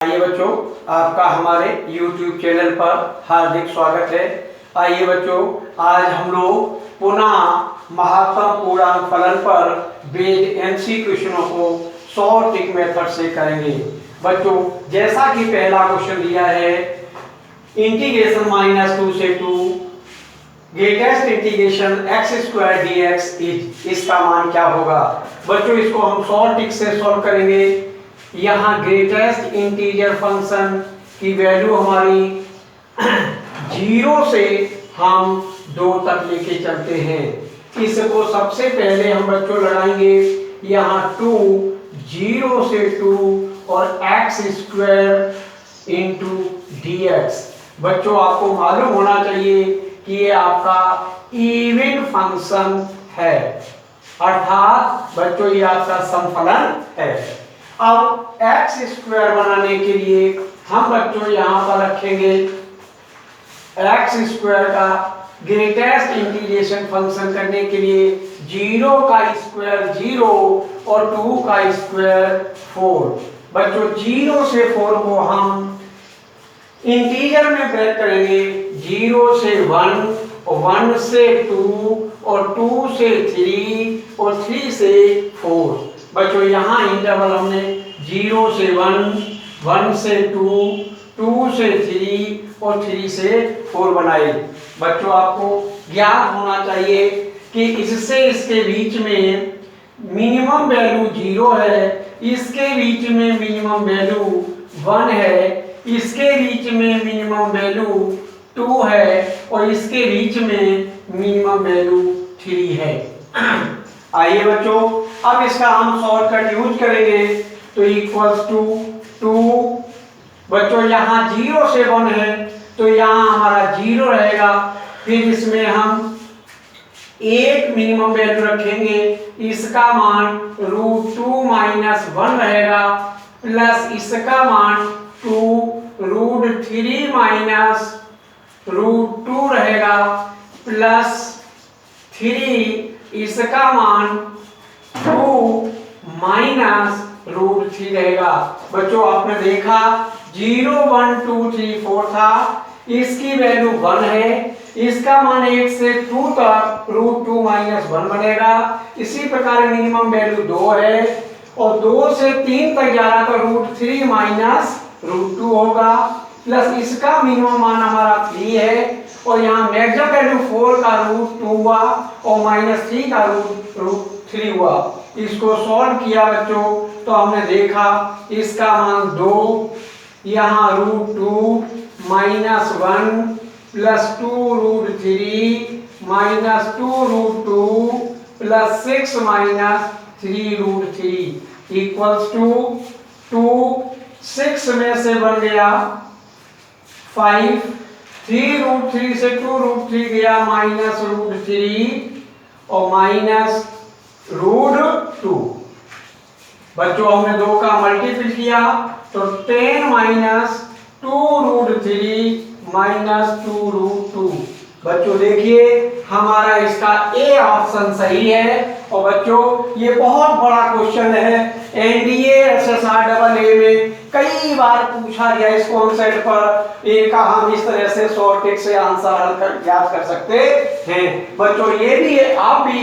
आइए बच्चों, आपका हमारे YouTube चैनल पर हार्दिक स्वागत है। आइए बच्चों, आज हम लोग पुनः महत्तम पूर्णांक फलन पर बेस्ड एमसी क्वेश्चनों को शॉर्ट ट्रिक मेथड से करेंगे। बच्चों, जैसा कि पहला क्वेश्चन दिया है, इंटीग्रेशन -2 से 2 greatest integration x square dx is, इसका मान क्या होगा। बच्चों, इसको हम शॉर्ट ट्रिक से सॉल्व करेंगे। यहाँ ग्रेटेस्ट इंटीजर फंक्शन की वैल्यू हमारी 0 से हम 2 तक लेके चलते हैं। इसको सबसे पहले हम बच्चों लगाएंगे यहाँ 2, 0 से 2 और x स्क्वायर इंटू dx। बच्चों, आपको मालूम होना चाहिए कि ये आपका इवन फंक्शन है, अर्थात बच्चों ये आपका समफलन है। अब x स्क्वायर बनाने के लिए हम बच्चों यहाँ पर रखेंगे x स्क्वायर का ग्रेटेस्ट इंटीग्रेशन फंक्शन करने के लिए 0 का स्क्वायर 0 और 2 का स्क्वायर 4। बच्चों, 0 से 4 को हम इंटीजर में ब्रेक करेंगे, 0 से 1 और 1 से 2 और 2 से 3 और 3 से 4। बच्चों, यहाँ इंटरवल हमने 0 से 1, 1 से 2, 2 से 3 और 3 से 4 बनाए। बच्चों, आपको ज्ञात होना चाहिए कि इससे इसके बीच में मिनिमम वैल्यू 0 है, इसके बीच में मिनिमम वैल्यू 1 है, इसके बीच में मिनिमम वैल्यू 2 है और इसके बीच में मिनिमम वैल्यू 3 है। आइए बच्चों, अब इसका हम शॉर्टकट यूज करेंगे तो इक्वल्स टू 2। बच्चों, यहाँ 0 से 1 है तो यहाँ हमारा 0 रहेगा, फिर इसमें हम एक मिनिमम वैल्यू रखेंगे, इसका मान √2 - 1 रहेगा, प्लस इसका मान 2 √3 - √2 रहेगा, प्लस 3 इसका मान 2 - √3 रहेगा। बच्चों, आपने देखा 0 1 2 3 4 था, इसकी वैल्यू 1 है, इसका मान 1 से 2 तक √2 - 1 बनेगा। इसी प्रकार मिनिमम वैल्यू 2 है और 2 से 3 तक जाना तो √3 - √2 होगा, प्लस इसका मिनिमम मान हमारा 3 है और यहाँ मैक्सिमम वैल्यू 4 का √2 हुआ और -3 का √3 हुआ। इसको सॉल्व किया बच्चों तो हमने देखा इसका मान 2, यहाँ √2 - 1 प्लस 2 √3 - 2 √2 प्लस 6 - 3 √3 इक्वल्स टू 2। 6 में से बन गया 5, 3 √3 से 2 √3 गया -√3 और -√2। बच्चों, हमने 2 का मल्टीपल किया तो 10 - 2 √3 - 2 √2। बच्चों, देखिए हमारा इसका ए ऑप्शन सही है। और बच्चों, ये बहुत बड़ा क्वेश्चन है, एनडीए SSR में कई बार पूछा गया इस कॉन्सेप्ट पर। इनका हम इस तरह से शॉर्ट ट्रिक से आंसर हल कर याद कर सकते हैं। बच्चों, ये भी है, आप भी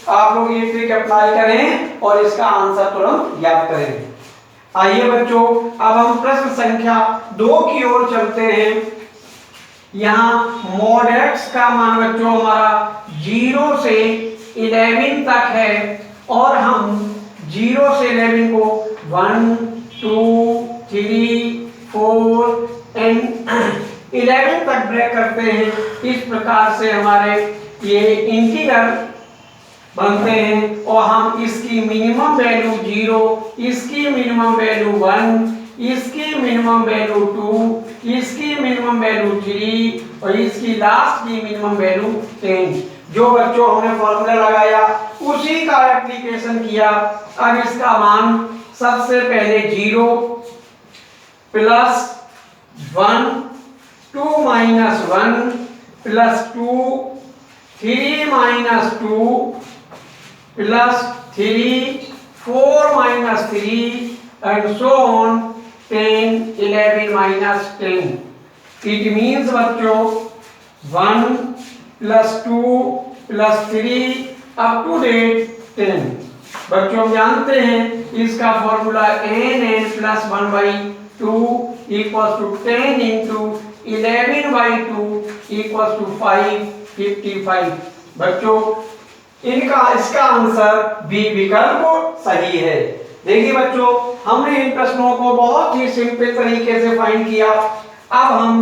आप लोग ये ट्रिक अप्लाई करें और इसका आंसर तुरंत याद करें। आइए बच्चों, अब हम प्रश्न संख्या 2 की ओर चलते हैं। यहाँ mod x का मान बच्चों हमारा 0 से 11 तक है और हम 0 से 11 को 1 2 3 4 एंड 11 तक ब्रेक करते हैं। इस प्रकार से हमारे ये इंटीग्रल बनते हैं और हम इसकी मिनिमम वैल्यू 0, इसकी मिनिमम वैल्यू 1, इसकी मिनिमम वैल्यू 2, इसकी मिनिमम वैल्यू 3 और इसकी लास्ट की मिनिमम वैल्यू 10। जो बच्चों हमने फॉर्मूला लगाया उसी का एप्लीकेशन किया। अब इसका मान सबसे पहले 0 plus 1 2 - 1 plus 2 3 - 2 plus 3 4 - 3 and so on 10, 11 minus 10। It means बच्चों 1 plus 2 plus 3 up to date 10। बच्चों हम जानते हैं इसका formula n plus 1/2 equals to 10 into 11/2 equals to 55। बच्चों इसका आंसर बी विकल्प सही है। देखिए बच्चों हमने इन प्रश्नों को बहुत ही सिंपल तरीके से फाइंड किया। अब हम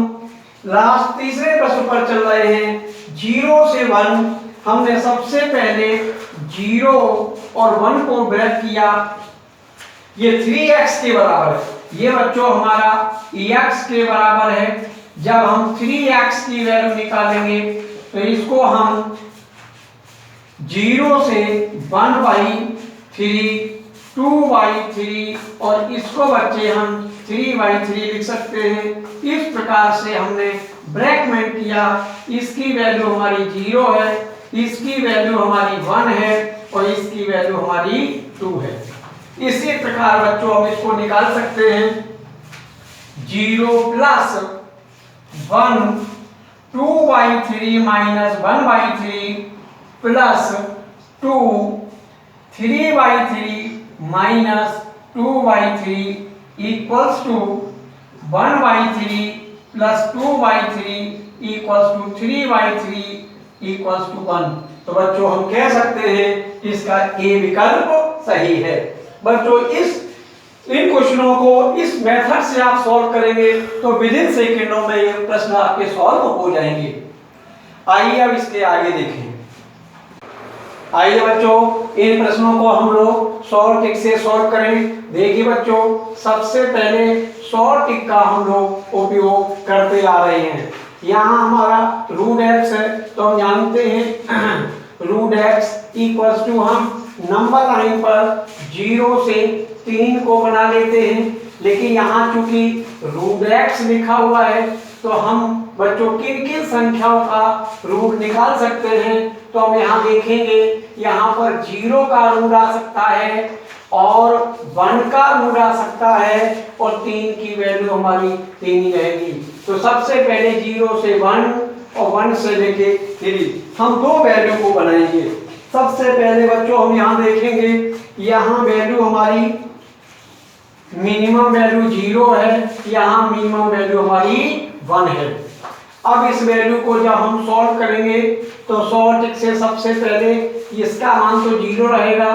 लास्ट तीसरे प्रश्न पर चल रहे हैं। 0 से 1 हमने सबसे पहले 0 और 1 को ब्रेक किया। ये 3x के बराबर है। ये बच्चों हमारा x के बराबर है। जब हम 3x की वैल्यू निकालेंगे तो इसको हम 0 से 1/3 2/3 और इसको बच्चे हम 3/3 लिख सकते हैं। इस प्रकार से हमने ब्रैकेट किया। इसकी वैल्यू हमारी 0 है, इसकी वैल्यू हमारी 1 है और इसकी वैल्यू हमारी 2 है। इसी प्रकार बच्चों हम इसको निकाल सकते हैं। 0 plus 1 2/3 minus 1/3 plus 2 3/3 minus 2/3 equals to 1/3 plus 2/3 equals to 3/3 equals to 1। तो बच्चों हम कह सकते हैं इसका ए विकल्प सही है। बच्चों इन क्वेश्चनों को इस मेथड से आप सॉल्व करेंगे तो विद इन सेकेंडों में ये प्रश्न आपके सॉल्व हो जाएंगे। आइए अब इसके आगे देखें। आइए बच्चों इन प्रश्नों को हम लोग शॉर्ट ट्रिक से सॉल्व करें। देखिए बच्चों सबसे पहले शॉर्ट ट्रिक का हम लोग उपयोग करते आ रहे हैं। यहाँ हमारा रूट x है तो हम जानते हैं रूट x इक्वल्स टू हम नंबर लाइन पर 0 से 3 को बना लेते हैं। लेकिन यहाँ चूंकि रूट x लिखा हुआ है तो हम बच्चों किन किन संख्याओं का रूट निकाल सकते हैं। तो हम यहाँ देखेंगे यहाँ पर 0 का रूट आ सकता है और 1 का रूट आ सकता है और 3 की वैल्यू हमारी 3 ही रहेगी। तो सबसे पहले 0 से 1 और 1 से लेके 3 हम दो वैल्यू को बनाएंगे। सबसे पहले बच्चों हम यहाँ देखेंगे यहाँ वैल्यू हमारी मिनिमम वैल्यू 0 है, यहाँ मिनिमम वैल्यू हमारी 1 है। अब इस वैल्यू को जब हम सॉल्व करेंगे तो सॉल्व ट्रिक से सबसे पहले इसका मान तो 0 रहेगा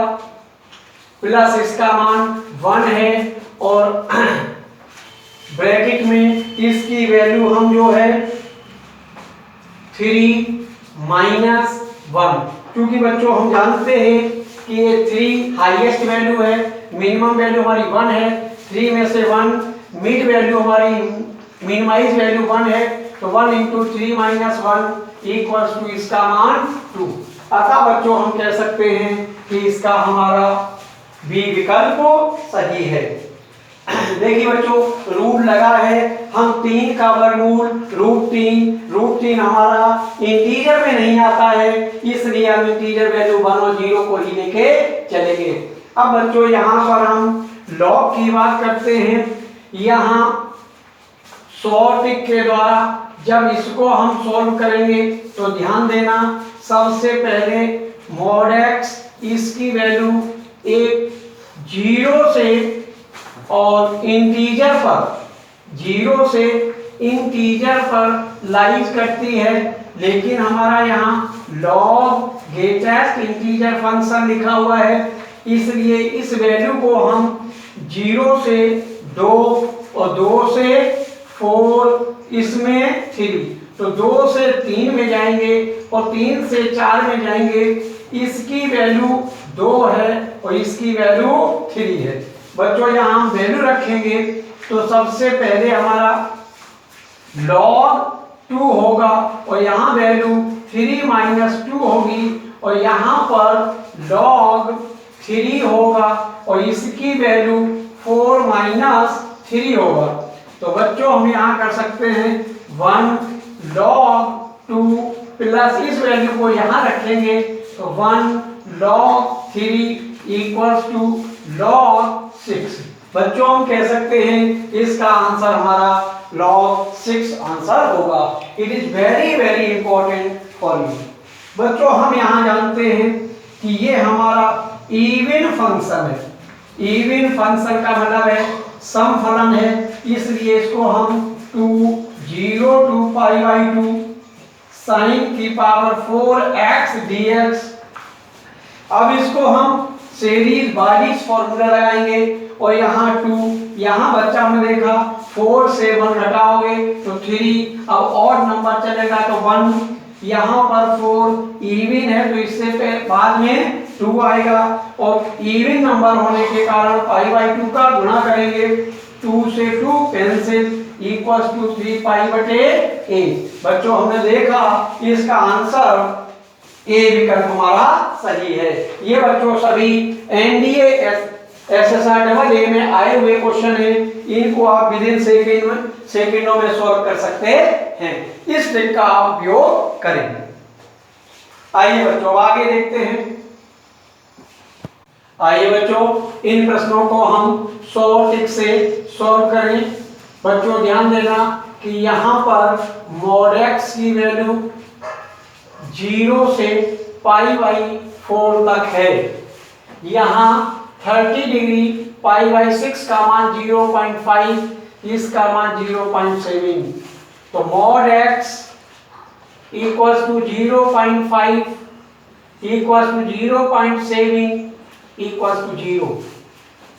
प्लस इसका मान 1 है और ब्रैकेट में इसकी वैल्यू हम जो है 3 माइनस 1। क्योंकि बच्चों हम जानते हैं कि ये 3 हाईएस्ट वैल्यू है, मिनिमम वैल्यू हमारी 1 है, 3 में से 1 मिड वैल्यू हमारी मिनिमाइज वैल्यू 1 है। तो 1 इंटू 3 माइनस 1 इक्वल्स टू इसका मान 2। अतः बच्चों हम कह सकते हैं कि इसका हमारा बी विकल्प सही है। देखिए बच्चों रूट लगा है, हम 3 का वर्गमूल रूट 3 हमारा इंटीजर में नहीं आता है, इसलिए हम इंटीजर वैल्यू 1 और 0 को ही लेके चलेंगे। अब बच्चों यहाँ पर हम लॉग की बात करते हैं। यहाँ शॉर्ट ट्रिक के द्वारा जब इसको हम सॉल्व करेंगे तो ध्यान देना सबसे पहले mod x इसकी वैल्यू एक 0 से और इंटीजर पर 0 से इंटीजर पर लाइज करती है। लेकिन हमारा यहाँ log greatest इंटीजर फंक्शन लिखा हुआ है, इसलिए इस वैल्यू को हम 0 से 2 और 2 से 4 इसमें 3 तो 2 से 3 में जाएंगे और 3 से 4 में जाएंगे। इसकी वैल्यू 2 है और इसकी वैल्यू 3 है। बच्चों यहाँ हम वैल्यू रखेंगे तो सबसे पहले हमारा log 2 होगा और यहाँ वैल्यू 3 माइनस 2 होगी और यहाँ पर log 3 होगा और इसकी वैल्यू 4 माइनस 3 होगा। तो बच्चों हम यहाँ कर सकते हैं 1 log 2 प्लस इस वैल्यू को यहाँ रखेंगे तो 1 log 3 इक्वल्स टू log 6। बच्चों हम कह सकते हैं इसका आंसर हमारा log 6 आंसर होगा। It is very very important for you. बच्चों हम यहाँ जानते हैं कि ये हमारा इवन फंक्शन है। इवन फंक्शन का मतलब है समफलन है, इसलिए इसको हम 0 to π/2 sin की पावर 4x dx। अब इसको हम सीरीज बाइज फॉर्मूला लगाएंगे और यहाँ 2, यहाँ बच्चा हमने देखा 4 से 1 घटाओगे तो 3, अब ऑड नंबर चलेगा तो 1, यहाँ पर 4 इवन है तो इससे बाद में 2 आएगा और इवन नंबर होने के कारण π/2 का गुणा करेंगे, 2 से 2 कैंसिल इक्वल्स टू 3π/8। बच्चों हमने देखा इसका आंसर ए विकल्प हमारा सही है। ये बच्चों सभी एनडीए एसएसआर में आए हुए क्वेश्चन हैं, इनको आप विद इन सेकेंडों में सॉल्व कर सकते हैं। इस ट्रिक का आप उपयोग करें। आइए बच्चों आगे देखते हैं। आइए बच्चों इन प्रश्नों को हम 100 ट्रिक से सॉल्व करें। बच्चों ध्यान देना कि यहाँ पर mod x की वैल्यू 0 से π/4 तक है। यहाँ 30 डिग्री π/6 का मान 0.5, इसका मान 0.7। तो mod x equals to 0.5 equals to 0.7 equals to 0।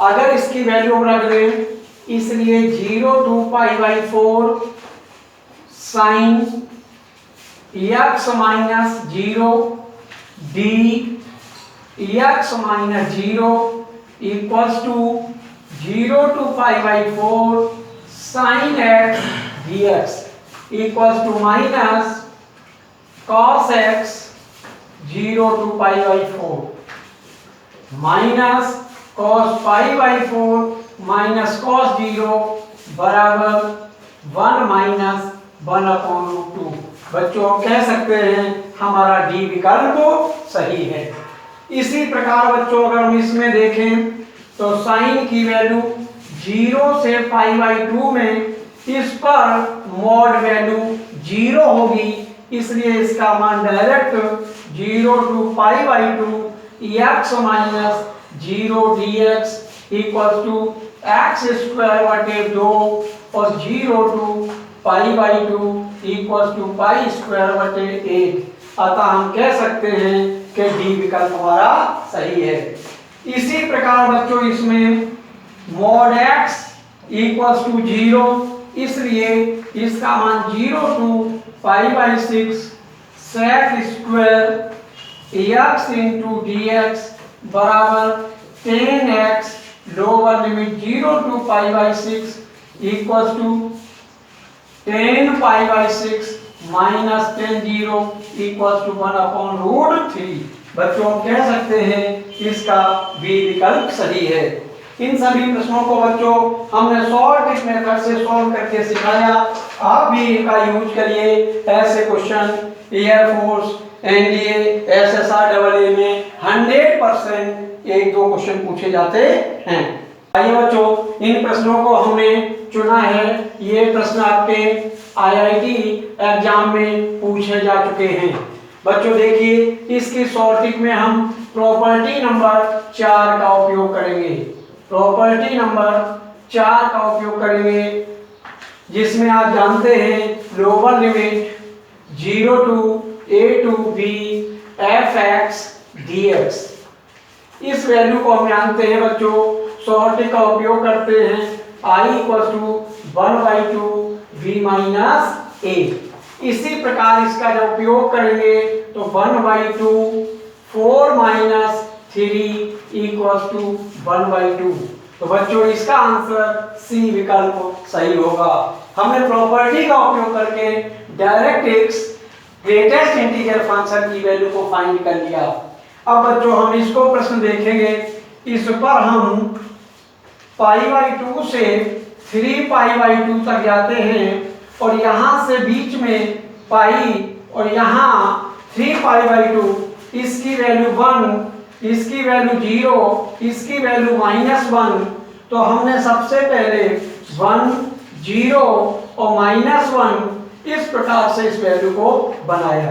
अगर इसकी वैल्यू रख दें, इसलिए 0 to π/4 sin x minus 0 d x minus 0 equals to 0 to π/4 sin x dx equals to minus cos x 0 to π/4 minus cos π/4 minus cos 0 बराबर 1 minus 1/√2। बच्चों हम कह सकते हैं हमारा डी विकल्प सही है। इसी प्रकार बच्चों अगर हम इसमें देखें तो साइन की वैल्यू 0 से π/2 में इस पर मॉड वैल्यू 0 होगी, इसलिए इसका मान direct 0 to π/2 x minus 0 dx equals to x² 2 और 0 to π/2 इक्वल्स टू π²/8। अतः हम कह सकते हैं कि डी विकल्प हमारा सही है। इसी प्रकार बच्चों इसमें mod x इक्वल्स टू 0, इसलिए इसका मान 0 to π/6 sec² x into dx बराबर 10x lower limit 0 to π/6 equals to 10 π/6 minus 10 0 equals to 1/√3। बच्चों हम कह सकते हैं इसका बी विकल्प सही है। इन सभी प्रश्नों को बच्चों हमने शॉर्ट ट्रिक मेथड से सॉल्व करके सिखाया। आप भी इनका यूज करिए। ऐसे क्वेश्चन एयरफोर्स एनडीए एसएसआर में 100% 1-2 क्वेश्चन पूछे जाते हैं। आइए बच्चों इन प्रश्नों को हमने चुना है। ये प्रश्न आपके आईआईटी एग्जाम में पूछे जा चुके हैं। बच्चों देखिए इसकी शॉर्ट ट्रिक में हम प्रॉपर्टी नंबर 4 का उपयोग करेंगे। प्रॉपर्टी नंबर 4 का उपयोग करेंगे जिसमें आप जानते हैं lower limit 0 to a to b f(x) dx। इस वैल्यू को हम जानते हैं बच्चों, शॉर्ट ट्रिक का उपयोग करते हैं i equals to 1/2 v minus a। इसी प्रकार इसका जब उपयोग करेंगे तो 1/2 4 माइनस 3 इक्वल्स टू 1/2। तो बच्चों इसका आंसर सी विकल्प सही होगा। हमने प्रॉपर्टी का उपयोग करके direct x greatest integer function की वैल्यू को फाइंड कर लिया। अब बच्चों हम इसको प्रश्न देखेंगे। इस पर हम π/2 से 3π/2 तक जाते हैं और यहाँ से बीच में पाई और यहाँ 3π/2, इसकी वैल्यू 1, इसकी वैल्यू 0, इसकी वैल्यू -1 तो हमने सबसे पहले 1 0 और -1 इस प्रकार से इस वैल्यू को बनाया।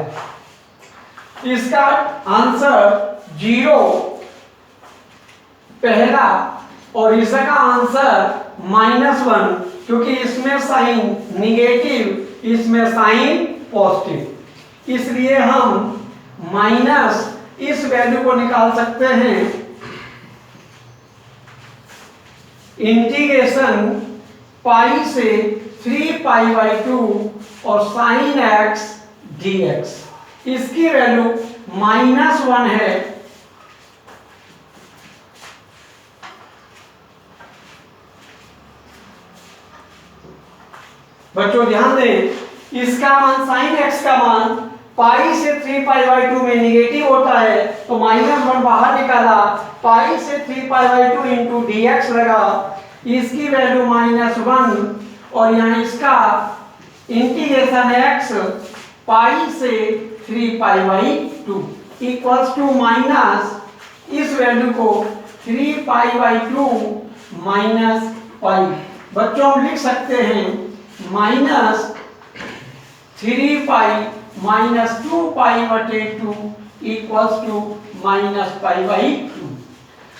इसका आंसर 0 पहला और इसका आंसर -1, क्योंकि इसमें साइन निगेटिव इसमें साइन पॉजिटिव, इसलिए हम माइनस इस वैल्यू को निकाल सकते हैं इंटीग्रेशन पाई से 3π/2 और साइन x dx। इसकी वैल्यू -1 है। बच्चों ध्यान दें, इसका मान साइन x का मान पाई से 3π/2 में निगेटिव होता है, तो -1 बाहर निकाला, पाई से 3π/2 इंटू dx लगा, इसकी वैल्यू -1 और यहाँ इसका इंटीग्रेशन x पाई से 3π/2 इक्वल्स टू माइनस इस वैल्यू को 3π/2 माइनस पाई। बच्चों हम लिख सकते हैं -3π - 2π/2 इक्वल्स टू -π/2।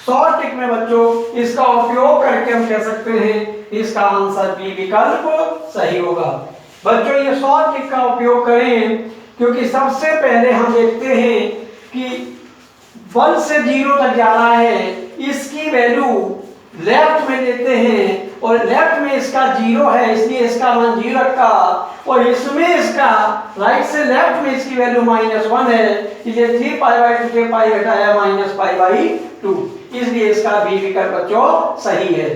शॉर्ट ट्रिक में बच्चों इसका उपयोग करके हम कह सकते हैं इसका आंसर बी विकल्प सही होगा। बच्चों ये शॉर्ट ट्रिक का उपयोग करें, क्योंकि सबसे पहले हम देखते हैं कि 1 से 0 तक जा रहा है, इसकी वैल्यू लेफ्ट में लेते हैं और लेफ्ट में इसका 0 है, इसलिए इसका मान 0 रखा, और इसमें इसका राइट से लेफ्ट में इसकी वैल्यू -1 है, इसलिए 3π/2 से पाई घटाया -π/2, इसलिए इसका बी विकल्प बच्चों सही है।